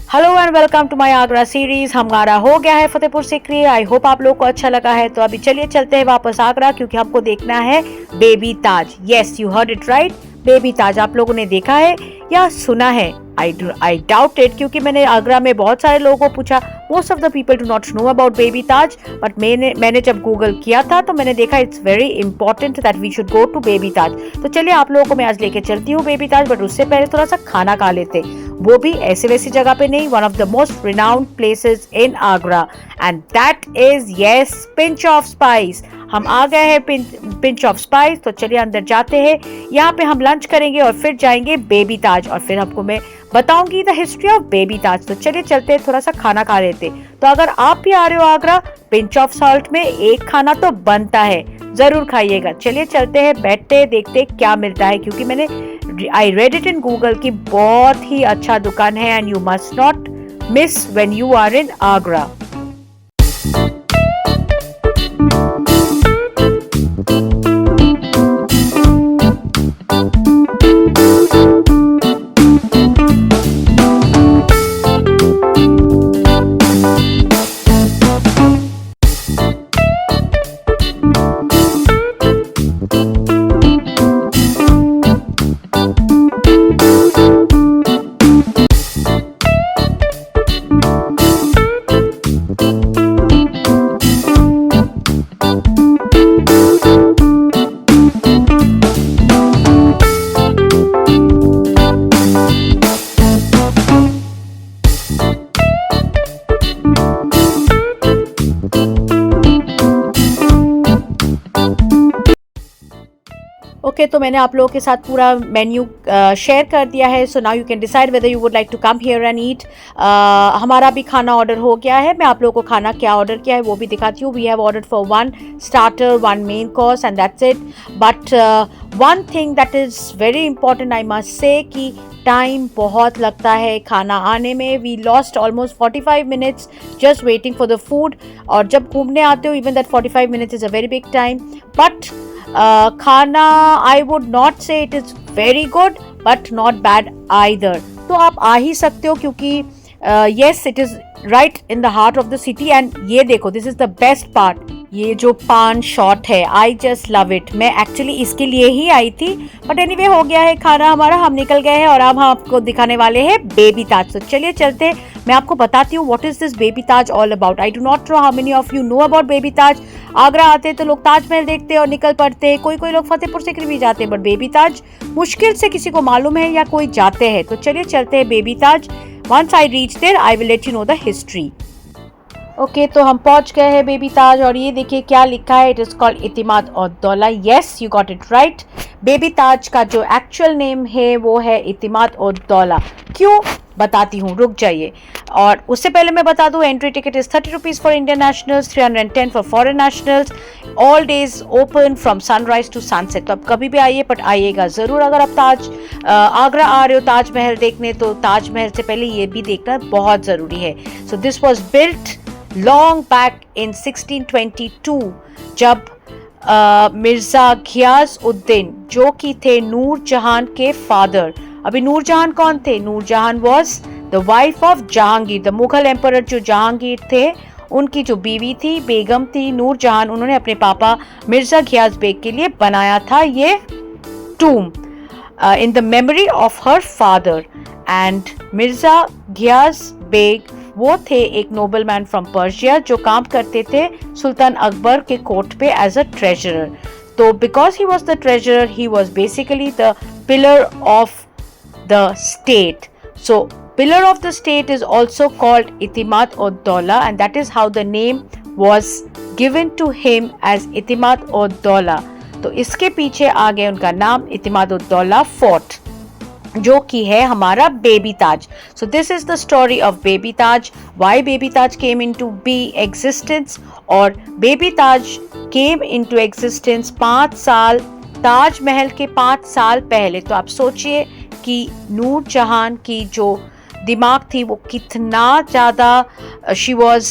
Hello and welcome to my Agra series. हमारा हो गया है फतेहपुर सीकरी। आई होप आप लोग को अच्छा लगा है। तो अभी चलिए चलते हैं वापस आगरा, क्योंकि हमको देखना है baby Taj. Yes, you heard it right, baby Taj. आप लोगों ने देखा है या सुना है? आई डाउट इट, क्योंकि मैंने आगरा में बहुत सारे लोगों को पूछा। Most of the people do not know about baby Taj, but मैंने जब गूगल किया था तो मैंने देखा it's very important that we should go to baby Taj. तो चलिए आप लोगों को मैं आज लेके चलती हूँ बेबी ताज, बट उससे पहले थोड़ा सा खाना खा लेते, वो भी ऐसे वैसी जगह पे नहीं। One of the most renowned places in Agra, and that is yes pinch of spice. हम आ गए हैं पिंच ऑफ स्पाइस। तो चलिए अंदर जाते हैं। यहाँ पे हम लंच करेंगे और फिर जाएंगे बेबी ताज, और फिर आपको मैं बताऊंगी the history of baby Taj. तो चलिए चलते हैं, थोड़ा सा खाना खा लेते। तो अगर आप भी आ रहे हो आगरा, पिंच ऑफ सॉल्ट में एक खाना तो बनता है, जरूर खाइएगा। चलिए चलते हैं, बैठते देखते क्या मिलता है, क्योंकि मैंने I read it in Google की बहुत ही अच्छा दुकान है, and you must not miss when you are in Agra. Okay, तो मैंने आप लोगों के साथ पूरा मेन्यू शेयर कर दिया है। So now you can decide whether you would like to come here and eat. हमारा भी खाना ऑर्डर हो गया है। मैं आप लोगों को खाना क्या ऑर्डर किया है वो भी दिखाती हूँ। We have order for 1 starter, 1 main course, and that's it. But one thing that is very important I must say कि टाइम बहुत लगता है खाना आने में। We lost almost 45 minutes just waiting for the food. और जब घूमने आते हो, even that 45 minutes is a very big time. But खाना I would not say it is very good but not bad either. तो आप आ ही सकते हो, क्योंकि yes it is right in the heart of the city. And ये देखो, this is the best part, ये जो पान शॉट है, आई जस्ट लव इट। मैं एक्चुअली इसके लिए ही आई थी, बट एनीवे हो गया है खाना हमारा, हम निकल गए हैं और अब हम आपको दिखाने वाले हैं बेबी ताज। तो चलिए चलते, मैं आपको बताती हूँ what is this baby Taj all about. I do not know how many of you know about baby Taj. Agra आते तो लोग ताजमहल देखते और निकल पड़ते हैं, कोई लोग फतेहपुर सीकरी भी जाते हैं, बट बेबी ताज मुश्किल से किसी को मालूम है या कोई जाते हैं। तो चलिए चलते हैं baby Taj. Once I reach there, I will let you know the history. Okay, तो हम पहुंच गए हैं बेबी ताज, और ये देखिए क्या लिखा है। It is called Itimad ud-Daula. Yes, you got it right. Baby Taj का जो एक्चुअल नेम है वो है इतिमाद उद-दौला। क्यों बताती हूँ, रुक जाइए। और उससे पहले मैं बता दूँ, entry ticket is 30 rupees for Indian nationals, 310 for foreign nationals. All days open from sunrise to sunset. तो आप कभी भी आइए, बट आइएगा ज़रूर। अगर आप आगरा आ रहे हो ताजमहल देखने, तो ताजमहल से पहले ये भी देखना बहुत ज़रूरी है। So this was built long back in 1622, जब मिर्ज़ा घियास उद्दीन, जो कि थे नूर जहान के फादर। अभी नूर जहान कौन थे? नूर जहान was the wife of Jahangir, the Mughal emperor. जो जहांगीर थे, उनकी जो बीवी थी, बेगम थी नूर जहान, उन्होंने अपने पापा मिर्ज़ा घियास बेग के लिए बनाया था ये tomb in the memory of her father. And Mirza Ghiyas Beg वो थे एक नोबलमैन फ्रॉम पर्शिया, जो काम करते थे सुल्तान अकबर के कोर्ट पे एज अ ट्रेजरर। तो because he was the treasurer, he was basically the pillar of the state. So pillar of the state is also called Itimad ud-Daula, and that is how the name was given to him as Itimad ud-Daula. तो इसके पीछे आ गया उनका नाम इतिमाद ud-Daulah fort, जो कि है हमारा baby Taj. So this is the story of baby Taj, why baby Taj came into be existence. और baby Taj came into existence 5 साल, ताजमहल के 5 साल पहले। तो आप सोचिए कि नूर जहान की जो दिमाग थी वो कितना ज़्यादा, she was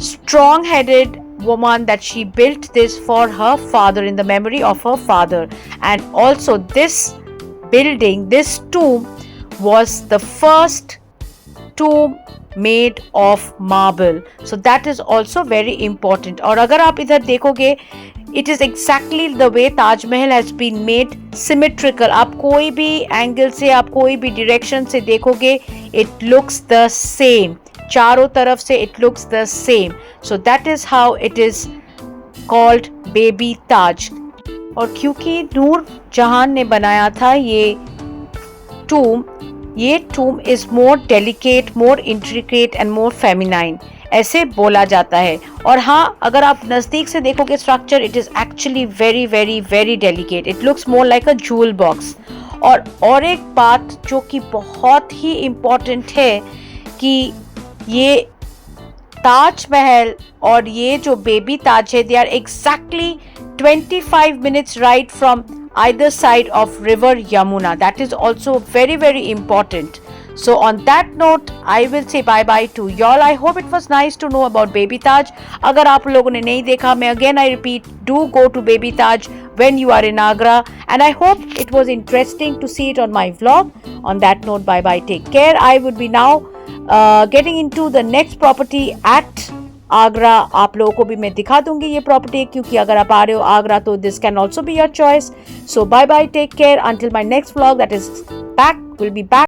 strong headed woman, that she built this for her father, in the memory of her father. And also this building, this tomb was the first tomb made of marble. So that is also very important. और अगर आप इधर देखोगे, it is exactly the way Taj Mahal has been made symmetrical. आप कोई भी angle से, आप कोई भी डायरेक्शन से देखोगे, it looks the same. चारों तरफ से it looks the same. So that is how it is called Baby Taj. और क्योंकि नूर जहान ने बनाया था ये tomb is more delicate, more intricate and more feminine, ऐसे बोला जाता है. और हाँ, अगर आप नज़दीक से देखोगे structure, it is actually very very very delicate. It looks more like a joule box. और एक बात जो कि बहुत ही इम्पॉर्टेंट है कि ये ताज महल और ये जो बेबी ताज है, they are exactly 25 minutes ride from either side of river Yamuna. That is also very very important. So on that note, I will say bye bye to y'all. I hope it was nice to know about Baby Taj. अगर आप लोगों ने नहीं देखा, मैं again I repeat, do go to Baby Taj when you are in Agra, and I hope it was interesting to see it on my vlog. On that note, bye bye, take care. I would be now getting into the next property at Agra. आप लोगों को भी मैं दिखा दूंगी ये property, क्योंकि अगर आप आ रहे हो आगरा तो this can also be your choice. So bye bye, take care, until my next vlog that is back, will be back.